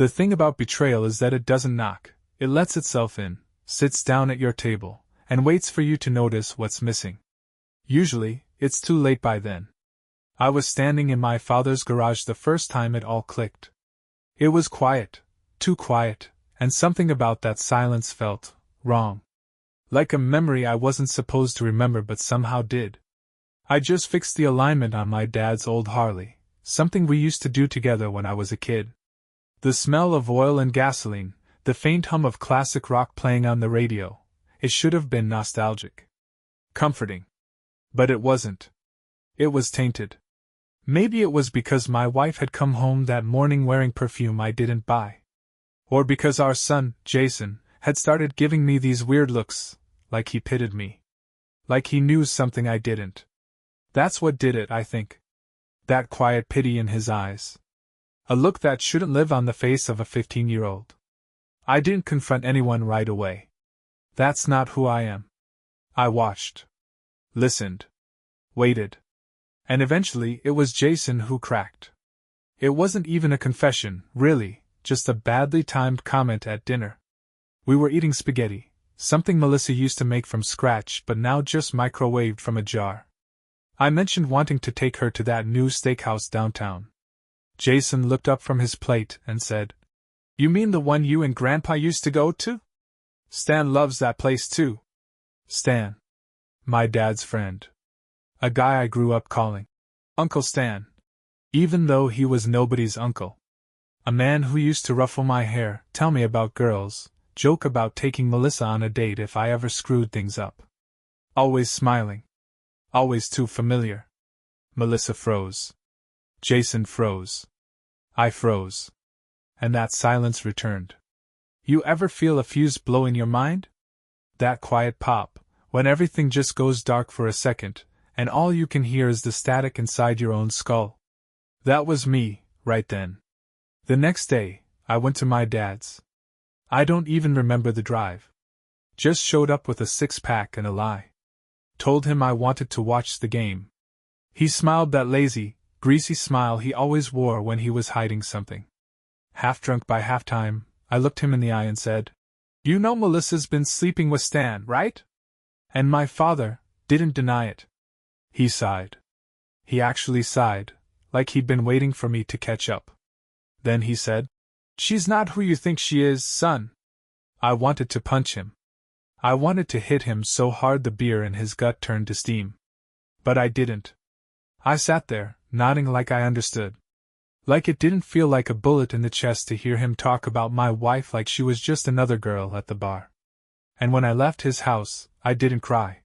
The thing about betrayal is that it doesn't knock, it lets itself in, sits down at your table, and waits for you to notice what's missing. Usually, it's too late by then. I was standing in my father's garage the first time it all clicked. It was quiet, too quiet, and something about that silence felt wrong. Like a memory I wasn't supposed to remember but somehow did. I just fixed the alignment on my dad's old Harley, something we used to do together when I was a kid. The smell of oil and gasoline, the faint hum of classic rock playing on the radio, it should have been nostalgic. Comforting. But it wasn't. It was tainted. Maybe it was because my wife had come home that morning wearing perfume I didn't buy. Or because our son, Jason, had started giving me these weird looks, like he pitied me. Like he knew something I didn't. That's what did it, I think. That quiet pity in his eyes. A look that shouldn't live on the face of a 15-year-old. I didn't confront anyone right away. That's not who I am. I watched. Listened. Waited. And eventually it was Jason who cracked. It wasn't even a confession, really, just a badly timed comment at dinner. We were eating spaghetti, something Melissa used to make from scratch but now just microwaved from a jar. I mentioned wanting to take her to that new steakhouse downtown. Jason looked up from his plate and said, "You mean the one you and Grandpa used to go to? Stan loves that place too." Stan. My dad's friend. A guy I grew up calling Uncle Stan. Even though he was nobody's uncle. A man who used to ruffle my hair, tell me about girls, joke about taking Melissa on a date if I ever screwed things up. Always smiling. Always too familiar. Melissa froze. Jason froze. I froze. And that silence returned. You ever feel a fuse blow in your mind? That quiet pop, when everything just goes dark for a second, and all you can hear is the static inside your own skull. That was me, right then. The next day, I went to my dad's. I don't even remember the drive. Just showed up with a six-pack and a lie. Told him I wanted to watch the game. He smiled that lazy, greasy smile he always wore when he was hiding something. Half drunk by halftime, I looked him in the eye and said, "You know Melissa's been sleeping with Stan, right?" And my father didn't deny it. He sighed. He actually sighed, like he'd been waiting for me to catch up. Then he said, "She's not who you think she is, son." I wanted to punch him. I wanted to hit him so hard the beer in his gut turned to steam. But I didn't. I sat there, nodding like I understood. Like it didn't feel like a bullet in the chest to hear him talk about my wife like she was just another girl at the bar. And when I left his house, I didn't cry.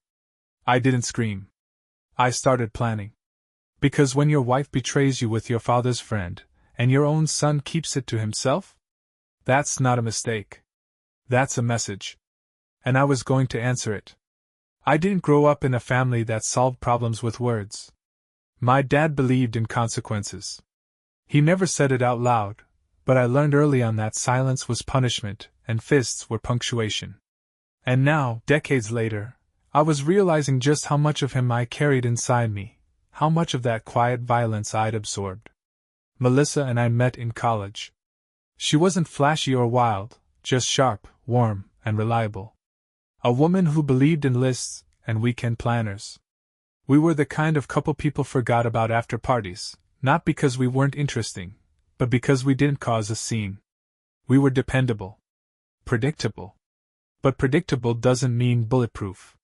I didn't scream. I started planning. Because when your wife betrays you with your father's friend, and your own son keeps it to himself? That's not a mistake. That's a message. And I was going to answer it. I didn't grow up in a family that solved problems with words. My dad believed in consequences. He never said it out loud, but I learned early on that silence was punishment, and fists were punctuation. And now, decades later, I was realizing just how much of him I carried inside me, how much of that quiet violence I'd absorbed. Melissa and I met in college. She wasn't flashy or wild, just sharp, warm, and reliable. A woman who believed in lists and weekend planners. We were the kind of couple people forgot about after parties, not because we weren't interesting, but because we didn't cause a scene. We were dependable. Predictable. But predictable doesn't mean bulletproof.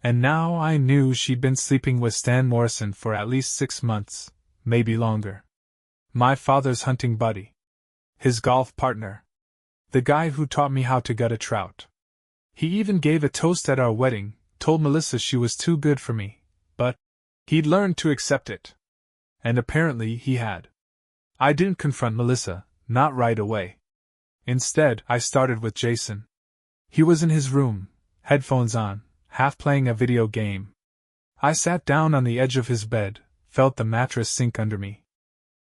And now I knew she'd been sleeping with Stan Morrison for at least 6 months, maybe longer. My father's hunting buddy. His golf partner. The guy who taught me how to gut a trout. He even gave a toast at our wedding, told Melissa she was too good for me, but he'd learned to accept it. And apparently he had. I didn't confront Melissa, not right away. Instead, I started with Jason. He was in his room, headphones on, half playing a video game. I sat down on the edge of his bed, felt the mattress sink under me.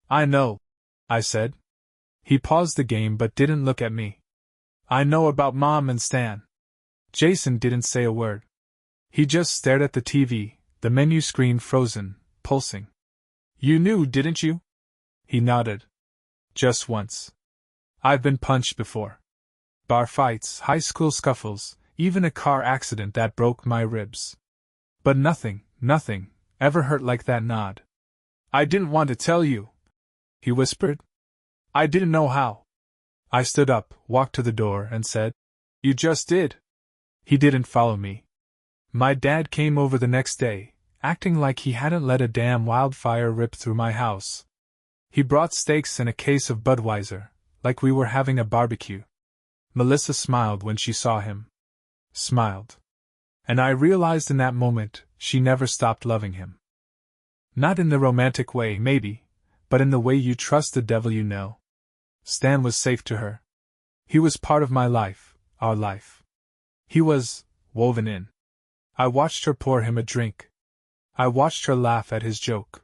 "I know," I said. He paused the game but didn't look at me. "I know about Mom and Stan." Jason didn't say a word. He just stared at the TV, the menu screen frozen, pulsing. "You knew, didn't you?" He nodded. "Just once." I've been punched before. Bar fights, high school scuffles, even a car accident that broke my ribs. But nothing ever hurt like that nod. I didn't want to tell you, he whispered. I didn't know how. I stood up, walked to the door, and said, You just did. He didn't follow me. My dad came over the next day, acting like he hadn't let a damn wildfire rip through my house. He brought steaks and a case of Budweiser, like we were having a barbecue. Melissa smiled when she saw him. Smiled. And I realized in that moment she never stopped loving him. Not in the romantic way, maybe, but in the way you trust the devil you know. Stan was safe to her. He was part of my life, our life. He was woven in. I watched her pour him a drink. I watched her laugh at his joke.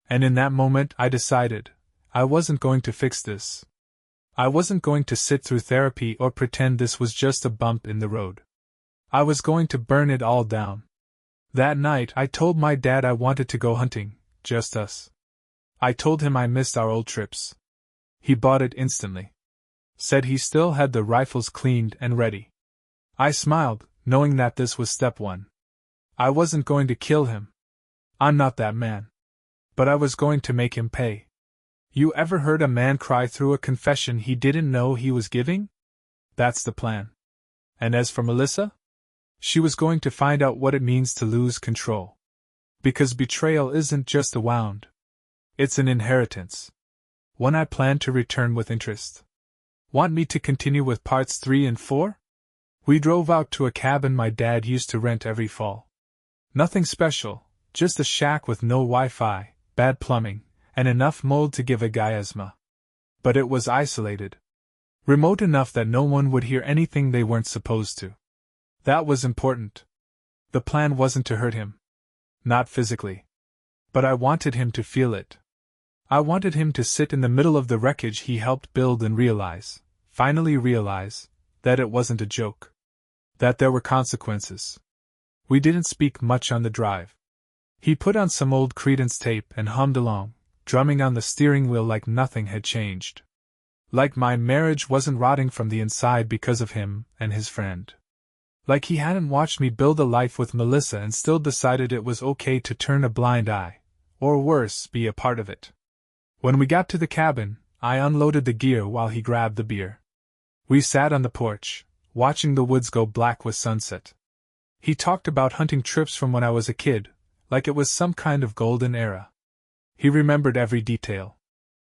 And in that moment I decided, I wasn't going to fix this. I wasn't going to sit through therapy or pretend this was just a bump in the road. I was going to burn it all down. That night I told my dad I wanted to go hunting, just us. I told him I missed our old trips. He bought it instantly. Said he still had the rifles cleaned and ready. I smiled, knowing that this was step one. I wasn't going to kill him. I'm not that man. But I was going to make him pay. You ever heard a man cry through a confession he didn't know he was giving? That's the plan. And as for Melissa? She was going to find out what it means to lose control. Because betrayal isn't just a wound. It's an inheritance. One I plan to return with interest. Want me to continue with parts 3 and 4? We drove out to a cabin my dad used to rent every fall. Nothing special, just a shack with no Wi-Fi, bad plumbing, and enough mold to give a guy asthma. But it was isolated. Remote enough that no one would hear anything they weren't supposed to. That was important. The plan wasn't to hurt him. Not physically. But I wanted him to feel it. I wanted him to sit in the middle of the wreckage he helped build and finally realize, that it wasn't a joke. That there were consequences. We didn't speak much on the drive. He put on some old Creedence tape and hummed along, drumming on the steering wheel like nothing had changed. Like my marriage wasn't rotting from the inside because of him and his friend. Like he hadn't watched me build a life with Melissa and still decided it was okay to turn a blind eye, or worse, be a part of it. When we got to the cabin, I unloaded the gear while he grabbed the beer. We sat on the porch, watching the woods go black with sunset. He talked about hunting trips from when I was a kid, like it was some kind of golden era. He remembered every detail.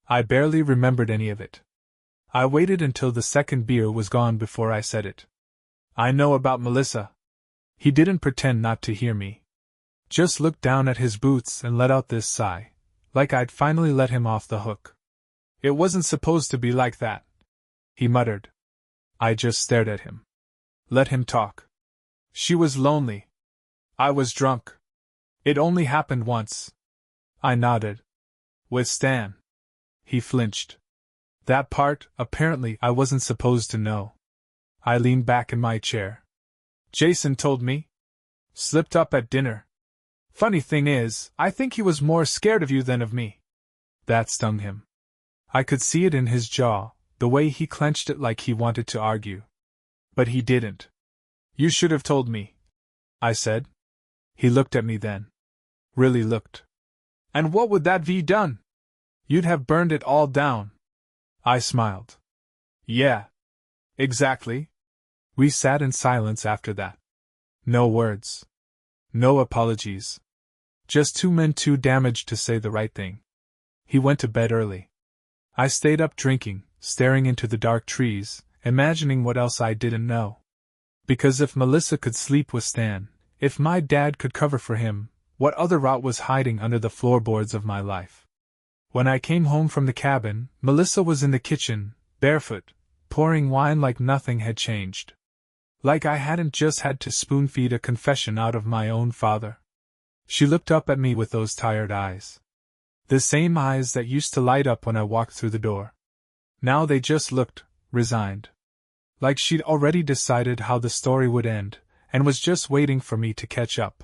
I barely remembered any of it. I waited until the second beer was gone before I said it. I know about Melissa. He didn't pretend not to hear me. Just looked down at his boots and let out this sigh, like I'd finally let him off the hook. It wasn't supposed to be like that, he muttered. I just stared at him. Let him talk. She was lonely. I was drunk. It only happened once. I nodded. With Stan. He flinched. That part, apparently, I wasn't supposed to know. I leaned back in my chair. Jason told me. Slipped up at dinner. Funny thing is, I think he was more scared of you than of me. That stung him. I could see it in his jaw, the way he clenched it like he wanted to argue. But he didn't. You should have told me, I said. He looked at me then. Really looked. And what would that have done? You'd have burned it all down. I smiled. Yeah. Exactly. We sat in silence after that. No words. No apologies. Just two men too damaged to say the right thing. He went to bed early. I stayed up drinking, staring into the dark trees, imagining what else I didn't know. Because if Melissa could sleep with Stan, if my dad could cover for him, what other rot was hiding under the floorboards of my life? When I came home from the cabin, Melissa was in the kitchen, barefoot, pouring wine like nothing had changed. Like I hadn't just had to spoon-feed a confession out of my own father. She looked up at me with those tired eyes. The same eyes that used to light up when I walked through the door. Now they just looked resigned. Like she'd already decided how the story would end, and was just waiting for me to catch up.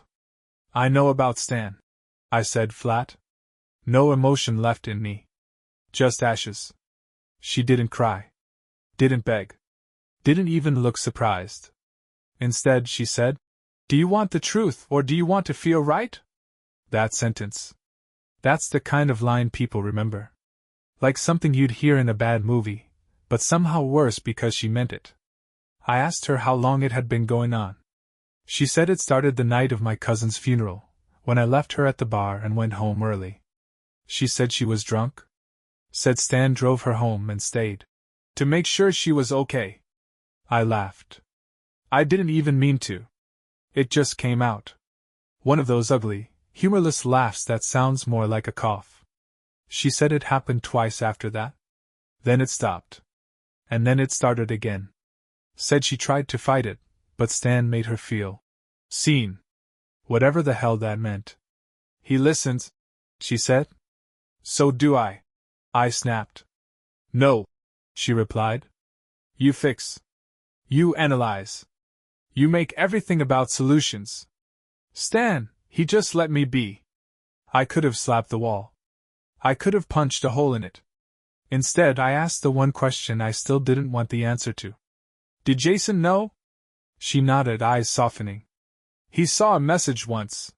I know about Stan, I said flat. No emotion left in me. Just ashes. She didn't cry. Didn't beg. Didn't even look surprised. Instead, she said, "Do you want the truth or do you want to feel right?" That sentence. That's the kind of line people remember. Like something you'd hear in a bad movie, but somehow worse because she meant it. I asked her how long it had been going on. She said it started the night of my cousin's funeral, when I left her at the bar and went home early. She said she was drunk. Said Stan drove her home and stayed to make sure she was okay. I laughed. I didn't even mean to. It just came out. One of those ugly, humorless laughs that sounds more like a cough. She said it happened twice after that. Then it stopped. And then it started again. Said she tried to fight it, but Stan made her feel seen. Whatever the hell that meant. He listens, she said. So do I. I snapped. No, she replied. You fix. You analyze. You make everything about solutions. Stan, he just let me be. I could have slapped the wall. I could have punched a hole in it. Instead, I asked the one question I still didn't want the answer to. Did Jason know? She nodded, eyes softening. He saw a message once.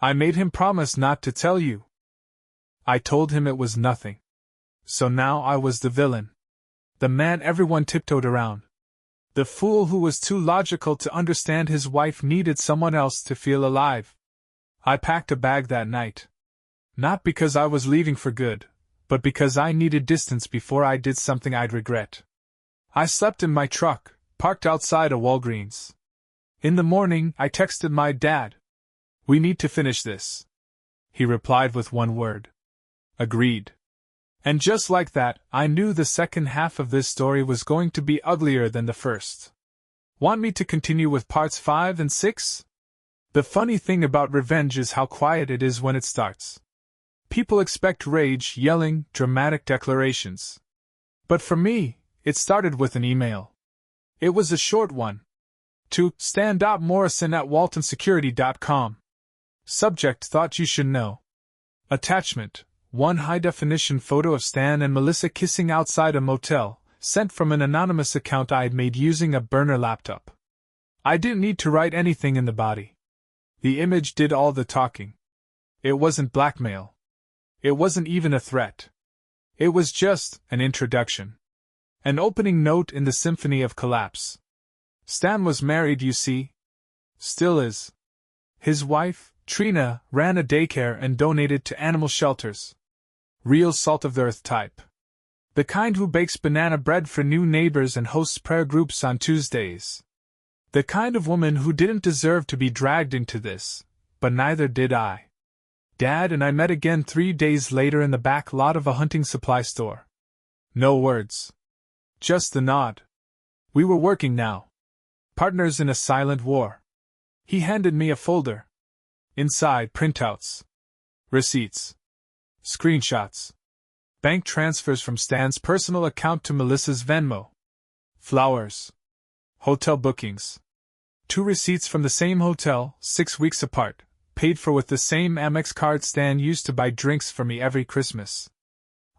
I made him promise not to tell you. I told him it was nothing. So now I was the villain. The man everyone tiptoed around. The fool who was too logical to understand his wife needed someone else to feel alive. I packed a bag that night. Not because I was leaving for good, but because I needed distance before I did something I'd regret. I slept in my truck, parked outside a Walgreens. In the morning, I texted my dad. We need to finish this. He replied with one word. Agreed. And just like that, I knew the second half of this story was going to be uglier than the first. Want me to continue with parts 5 and 6? The funny thing about revenge is how quiet it is when it starts. People expect rage, yelling, dramatic declarations. But for me, it started with an email. It was a short one. To stan.morrison@waltonsecurity.com. Subject: thought you should know. Attachment: one high-definition photo of Stan and Melissa kissing outside a motel, sent from an anonymous account I had made using a burner laptop. I didn't need to write anything in the body. The image did all the talking. It wasn't blackmail. It wasn't even a threat. It was just an introduction. An opening note in the symphony of collapse. Stan was married, you see. Still is. His wife, Trina, ran a daycare and donated to animal shelters. Real salt-of-the-earth type. The kind who bakes banana bread for new neighbors and hosts prayer groups on Tuesdays. The kind of woman who didn't deserve to be dragged into this, but neither did I. Dad and I met again 3 days later in the back lot of a hunting supply store. No words. Just the nod. We were working now. Partners in a silent war. He handed me a folder. Inside, printouts. Receipts. Screenshots. Bank transfers from Stan's personal account to Melissa's Venmo. Flowers. Hotel bookings. 2 receipts from the same hotel, 6 weeks apart, paid for with the same Amex card Stan used to buy drinks for me every Christmas.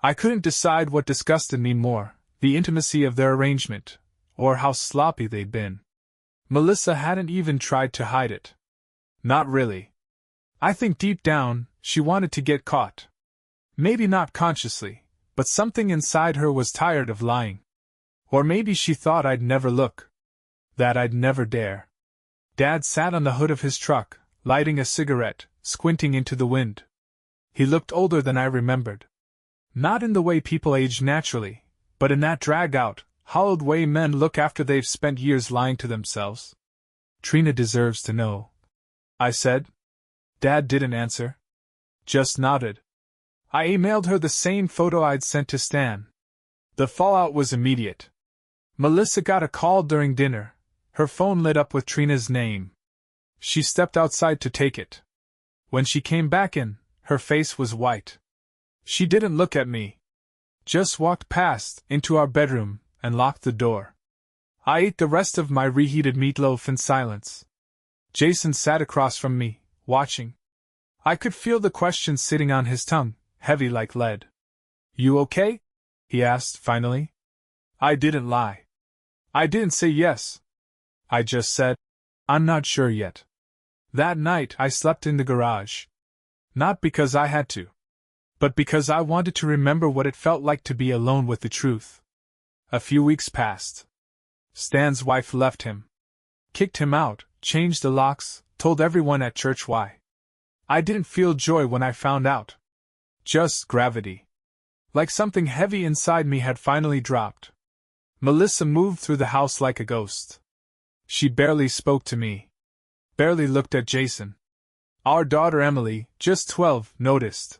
I couldn't decide what disgusted me more, the intimacy of their arrangement, or how sloppy they'd been. Melissa hadn't even tried to hide it. Not really. I think deep down, she wanted to get caught. Maybe not consciously, but something inside her was tired of lying. Or maybe she thought I'd never look. That I'd never dare. Dad sat on the hood of his truck, lighting a cigarette, squinting into the wind. He looked older than I remembered. Not in the way people age naturally, but in that dragged-out, hollowed way men look after they've spent years lying to themselves. Trina deserves to know, I said. Dad didn't answer. Just nodded. I emailed her the same photo I'd sent to Stan. The fallout was immediate. Melissa got a call during dinner. Her phone lit up with Trina's name. She stepped outside to take it. When she came back in, her face was white. She didn't look at me. Just walked past, into our bedroom, and locked the door. I ate the rest of my reheated meatloaf in silence. Jason sat across from me, watching. I could feel the question sitting on his tongue, heavy like lead. You okay? He asked, finally. I didn't lie. I didn't say yes. I just said, I'm not sure yet. That night I slept in the garage. Not because I had to, but because I wanted to remember what it felt like to be alone with the truth. A few weeks passed. Stan's wife left him. Kicked him out, changed the locks, told everyone at church why. I didn't feel joy when I found out. Just gravity. Like something heavy inside me had finally dropped. Melissa moved through the house like a ghost. She barely spoke to me. Barely looked at Jason. Our daughter Emily, just 12, noticed.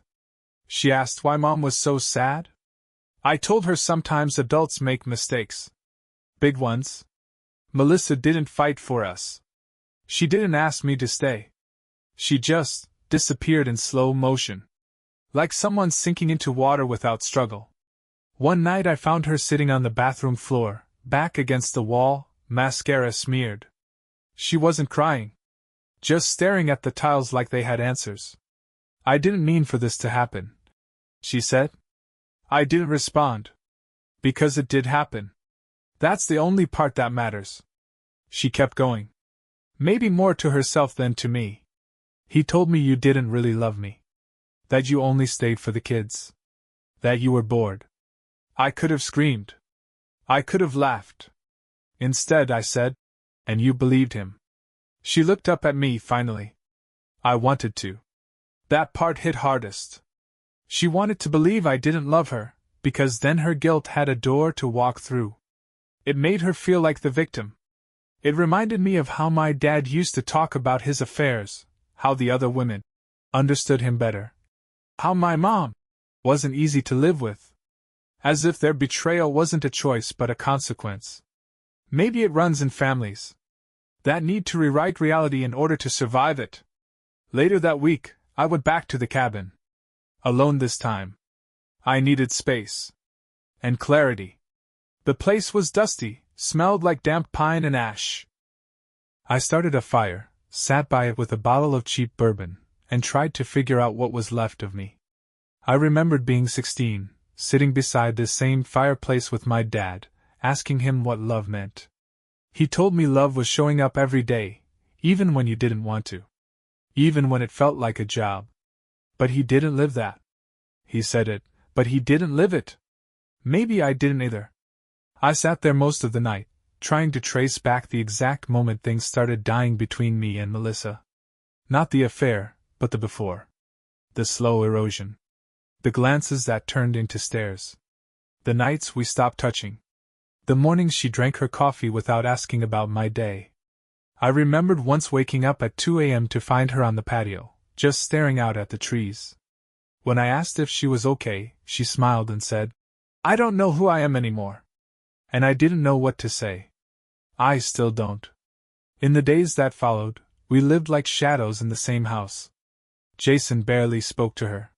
She asked why Mom was so sad. I told her sometimes adults make mistakes. Big ones. Melissa didn't fight for us. She didn't ask me to stay. She just disappeared in slow motion. Like someone sinking into water without struggle. One night I found her sitting on the bathroom floor, back against the wall, mascara smeared. She wasn't crying. Just staring at the tiles like they had answers. I didn't mean for this to happen, she said. I didn't respond. Because it did happen. That's the only part that matters. She kept going. Maybe more to herself than to me. He told me you didn't really love me. That you only stayed for the kids. That you were bored. I could have screamed. I could have laughed. Instead, I said, and you believed him. She looked up at me finally. I wanted to. That part hit hardest. She wanted to believe I didn't love her, because then her guilt had a door to walk through. It made her feel like the victim. It reminded me of how my dad used to talk about his affairs, how the other women understood him better. How my mom wasn't easy to live with. As if their betrayal wasn't a choice but a consequence. Maybe it runs in families. That need to rewrite reality in order to survive it. Later that week, I went back to the cabin. Alone this time. I needed space. And clarity. The place was dusty, smelled like damp pine and ash. I started a fire, sat by it with a bottle of cheap bourbon, and tried to figure out what was left of me. I remembered being 16, sitting beside this same fireplace with my dad, asking him what love meant. He told me love was showing up every day, even when you didn't want to. Even when it felt like a job. But he didn't live that. He said it, but he didn't live it. Maybe I didn't either. I sat there most of the night, trying to trace back the exact moment things started dying between me and Melissa. Not the affair, but the before. The slow erosion. The glances that turned into stares. The nights we stopped touching. The mornings she drank her coffee without asking about my day. I remembered once waking up at 2 a.m. to find her on the patio, just staring out at the trees. When I asked if she was okay, she smiled and said, I don't know who I am anymore. And I didn't know what to say. I still don't. In the days that followed, we lived like shadows in the same house. Jason barely spoke to her.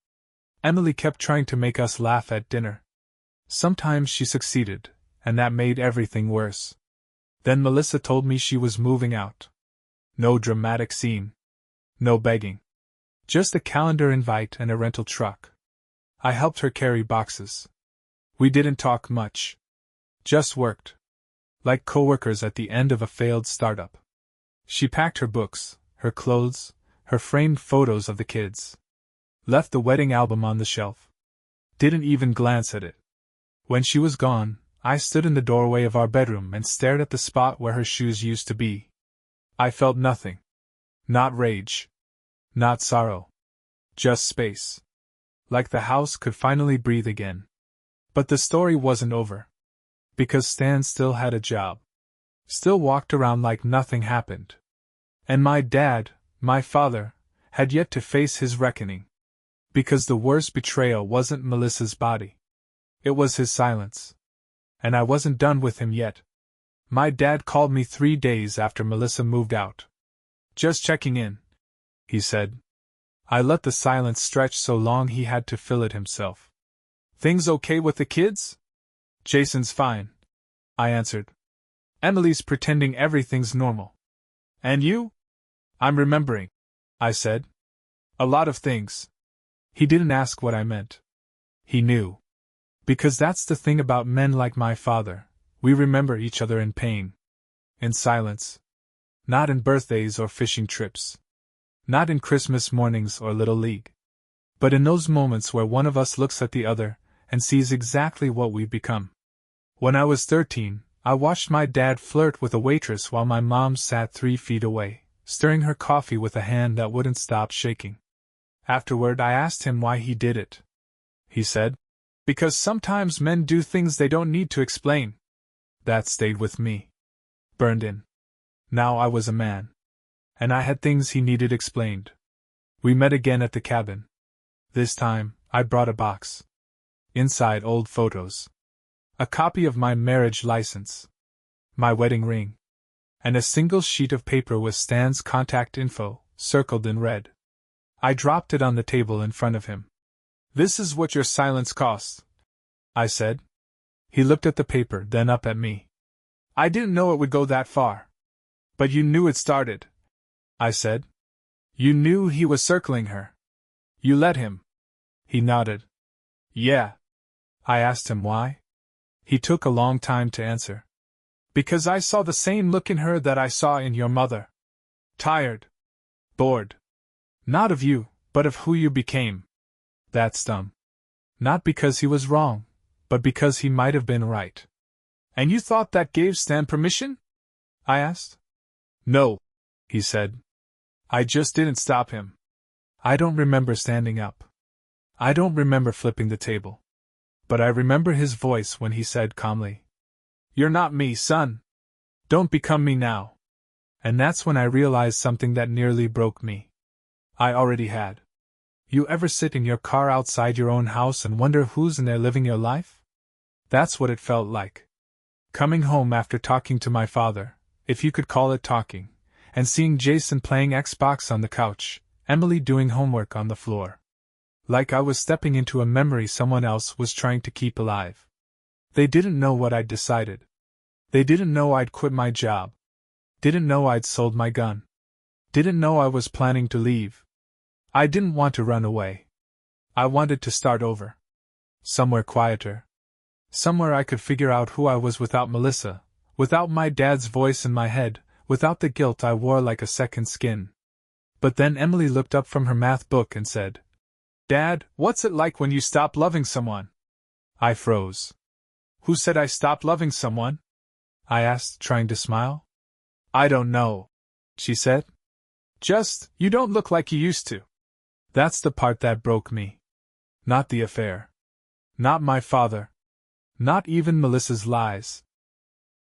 Emily kept trying to make us laugh at dinner. Sometimes she succeeded, and that made everything worse. Then Melissa told me she was moving out. No dramatic scene. No begging. Just a calendar invite and a rental truck. I helped her carry boxes. We didn't talk much. Just worked. Like coworkers at the end of a failed startup. She packed her books, her clothes, her framed photos of the kids. Left the wedding album on the shelf. Didn't even glance at it. When she was gone, I stood in the doorway of our bedroom and stared at the spot where her shoes used to be. I felt nothing. Not rage. Not sorrow. Just space. Like the house could finally breathe again. But the story wasn't over. Because Stan still had a job. Still walked around like nothing happened. And my dad, my father, had yet to face his reckoning. Because the worst betrayal wasn't Melissa's body. It was his silence. And I wasn't done with him yet. My dad called me 3 days after Melissa moved out. Just checking in, he said. I let the silence stretch so long he had to fill it himself. Things okay with the kids? Jason's fine, I answered. Emily's pretending everything's normal. And you? I'm remembering, I said. A lot of things. He didn't ask what I meant. He knew. Because that's the thing about men like my father, We remember each other in pain. In silence. Not in birthdays or fishing trips. Not in Christmas mornings or Little League. But in those moments where one of us looks at the other and sees exactly what we've become. When I was 13, I watched my dad flirt with a waitress while my mom sat 3 feet away, stirring her coffee with a hand that wouldn't stop shaking. Afterward, I asked him why he did it. He said, "Because sometimes men do things they don't need to explain." That stayed with me. Burned in. Now I was a man. And I had things he needed explained. We met again at the cabin. This time, I brought a box. Inside, old photos. A copy of my marriage license. My wedding ring. And a single sheet of paper with Stan's contact info, circled in red. I dropped it on the table in front of him. "This is what your silence costs," I said. He looked at the paper, then up at me. "I didn't know it would go that far." "But you knew it started," I said. "You knew he was circling her. You let him." He nodded. "Yeah." I asked him why. He took a long time to answer. "Because I saw the same look in her that I saw in your mother. Tired. Bored. Not of you, but of who you became." That stung. Not because he was wrong, but because he might have been right. "And you thought that gave Stan permission?" I asked. "No," he said. "I just didn't stop him." I don't remember standing up. I don't remember flipping the table. But I remember his voice when he said calmly, "You're not me, son. Don't become me now." And that's when I realized something that nearly broke me. I already had. You ever sit in your car outside your own house and wonder who's in there living your life? That's what it felt like. Coming home after talking to my father, if you could call it talking, and seeing Jason playing Xbox on the couch, Emily doing homework on the floor. Like I was stepping into a memory someone else was trying to keep alive. They didn't know what I'd decided. They didn't know I'd quit my job. Didn't know I'd sold my gun. Didn't know I was planning to leave. I didn't want to run away. I wanted to start over. Somewhere quieter. Somewhere I could figure out who I was without Melissa, without my dad's voice in my head, without the guilt I wore like a second skin. But then Emily looked up from her math book and said, "Dad, what's it like when you stop loving someone?" I froze. "Who said I stopped loving someone?" I asked, trying to smile. "I don't know," she said. "Just, you don't look like you used to." That's the part that broke me. Not the affair. Not my father. Not even Melissa's lies.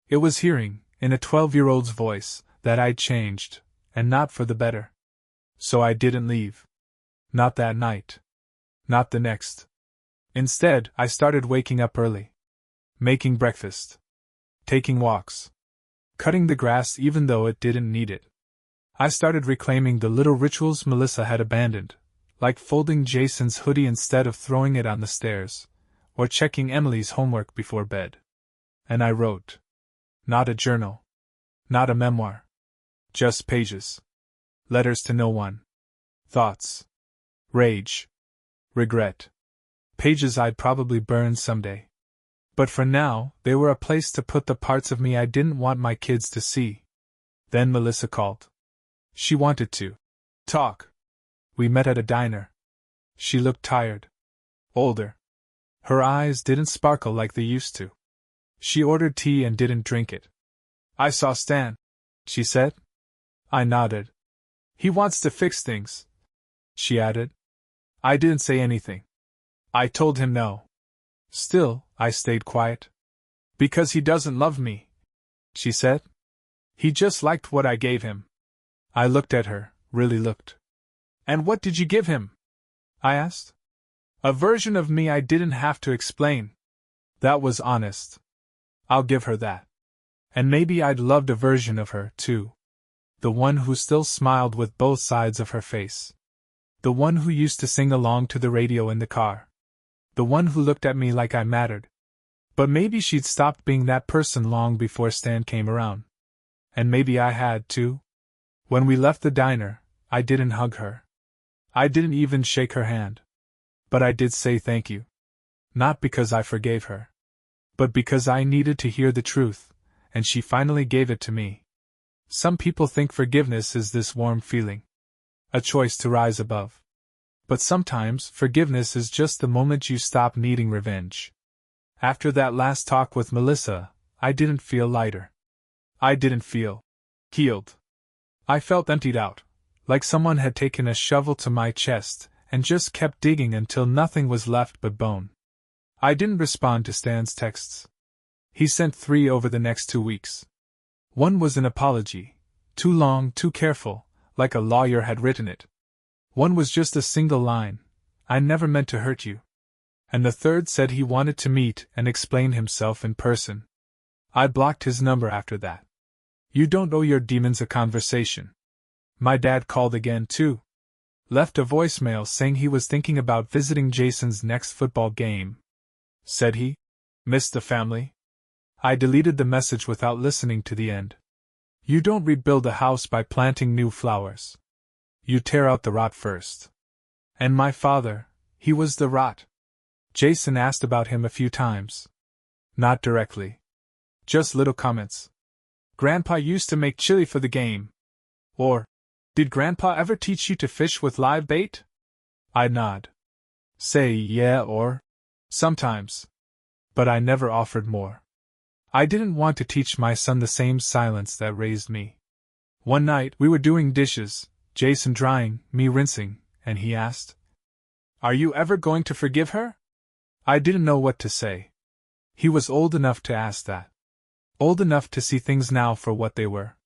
It was hearing, in a 12-year-old's voice, that I'd changed, and not for the better. So I didn't leave. Not that night. Not the next. Instead, I started waking up early. Making breakfast. Taking walks. Cutting the grass even though it didn't need it. I started reclaiming the little rituals Melissa had abandoned, like folding Jason's hoodie instead of throwing it on the stairs, or checking Emily's homework before bed. And I wrote. Not a journal. Not a memoir. Just pages. Letters to no one. Thoughts. Rage. Regret. Pages I'd probably burn someday. But for now, they were a place to put the parts of me I didn't want my kids to see. Then Melissa called. She wanted to talk. We met at a diner. She looked tired. Older. Her eyes didn't sparkle like they used to. She ordered tea and didn't drink it. "I saw Stan," she said. I nodded. "He wants to fix things," she added. I didn't say anything. I told him no. Still, I stayed quiet. "Because he doesn't love me," she said. "He just liked what I gave him." I looked at her, really looked. "And what did you give him?" I asked. "A version of me I didn't have to explain." That was honest. I'll give her that. And maybe I'd loved a version of her, too. The one who still smiled with both sides of her face. The one who used to sing along to the radio in the car. The one who looked at me like I mattered. But maybe she'd stopped being that person long before Stan came around. And maybe I had, too. When we left the diner, I didn't hug her. I didn't even shake her hand. But I did say thank you. Not because I forgave her. but because I needed to hear the truth, and she finally gave it to me. Some people think forgiveness is this warm feeling, a choice to rise above. But sometimes forgiveness is just the moment you stop needing revenge. After that last talk with Melissa, I didn't feel lighter. I didn't feel healed. I felt emptied out, like someone had taken a shovel to my chest and just kept digging until nothing was left but bone. I didn't respond to Stan's texts. He sent 3 over the next 2 weeks. One was an apology, too long, too careful, like a lawyer had written it. One was just a single line, "I never meant to hurt you." And the third said he wanted to meet and explain himself in person. I blocked his number after that. You don't owe your demons a conversation. My dad called again too. Left a voicemail saying he was thinking about visiting Jason's next football game. Said he missed the family. I deleted the message without listening to the end. You don't rebuild a house by planting new flowers. You tear out the rot first. And my father, he was the rot. Jason asked about him a few times. Not directly. Just little comments. Grandpa used to make chili for the game. Or, did Grandpa ever teach you to fish with live bait? I'd nod. Say yeah or, sometimes. But I never offered more. I didn't want to teach my son the same silence that raised me. One night we were doing dishes, Jason drying, me rinsing, and he asked, "Are you ever going to forgive her?" I didn't know what to say. He was old enough to ask that. Old enough to see things now for what they were.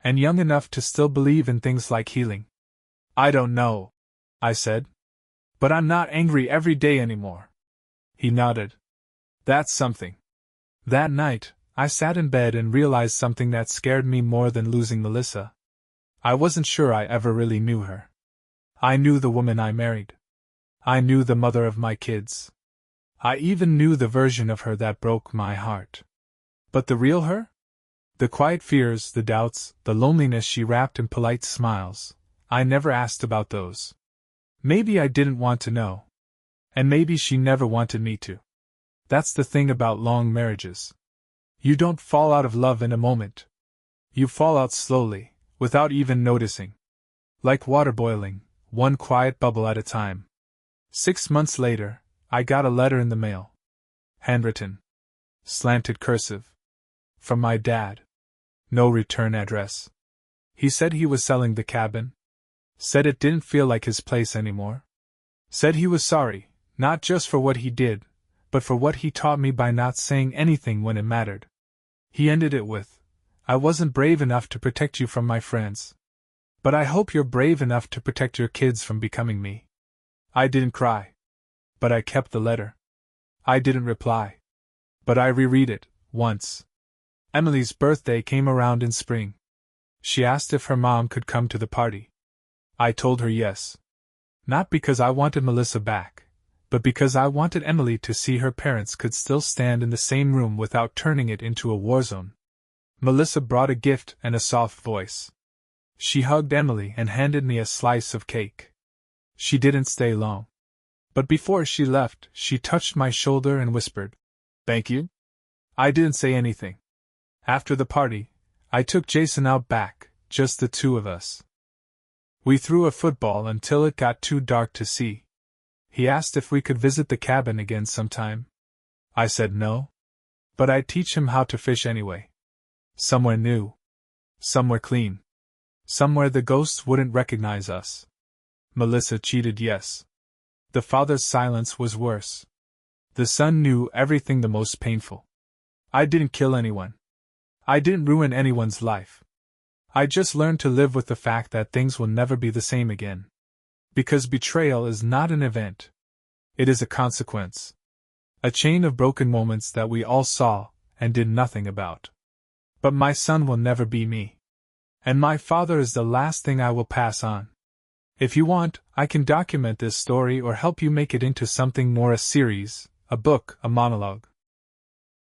And young enough to still believe in things like healing. "I don't know," I said. "But I'm not angry every day anymore." He nodded. That's something. That night, I sat in bed and realized something that scared me more than losing Melissa. I wasn't sure I ever really knew her. I knew the woman I married. I knew the mother of my kids. I even knew the version of her that broke my heart. But the real her? The quiet fears, the doubts, the loneliness she wrapped in polite smiles, I never asked about those. Maybe I didn't want to know. And maybe she never wanted me to. That's the thing about long marriages. You don't fall out of love in a moment. You fall out slowly, without even noticing. Like water boiling, one quiet bubble at a time. 6 months later, I got a letter in the mail. Handwritten. Slanted cursive. From my dad. No return address. He said he was selling the cabin. Said it didn't feel like his place anymore. Said he was sorry, not just for what he did, but for what he taught me by not saying anything when it mattered. He ended it with, "I wasn't brave enough to protect you from my friends. But I hope you're brave enough to protect your kids from becoming me." I didn't cry. But I kept the letter. I didn't reply. But I reread it, once. Emily's birthday came around in spring. She asked if her mom could come to the party. I told her yes. Not because I wanted Melissa back, but because I wanted Emily to see her parents could still stand in the same room without turning it into a war zone. Melissa brought a gift and a soft voice. She hugged Emily and handed me a slice of cake. She didn't stay long. But before she left, she touched my shoulder and whispered, "Thank you?" I didn't say anything. After the party, I took Jason out back, just the two of us. We threw a football until it got too dark to see. He asked if we could visit the cabin again sometime. I said no. But I'd teach him how to fish anyway. Somewhere new. Somewhere clean. Somewhere the ghosts wouldn't recognize us. Melissa cheated, yes. The father's silence was worse. The son knew everything, the most painful. I didn't kill anyone. I didn't ruin anyone's life. I just learned to live with the fact that things will never be the same again. Because betrayal is not an event. It is a consequence. A chain of broken moments that we all saw and did nothing about. But my son will never be me. And my father is the last thing I will pass on. If you want, I can document this story or help you make it into something more, a series, a book, a monologue.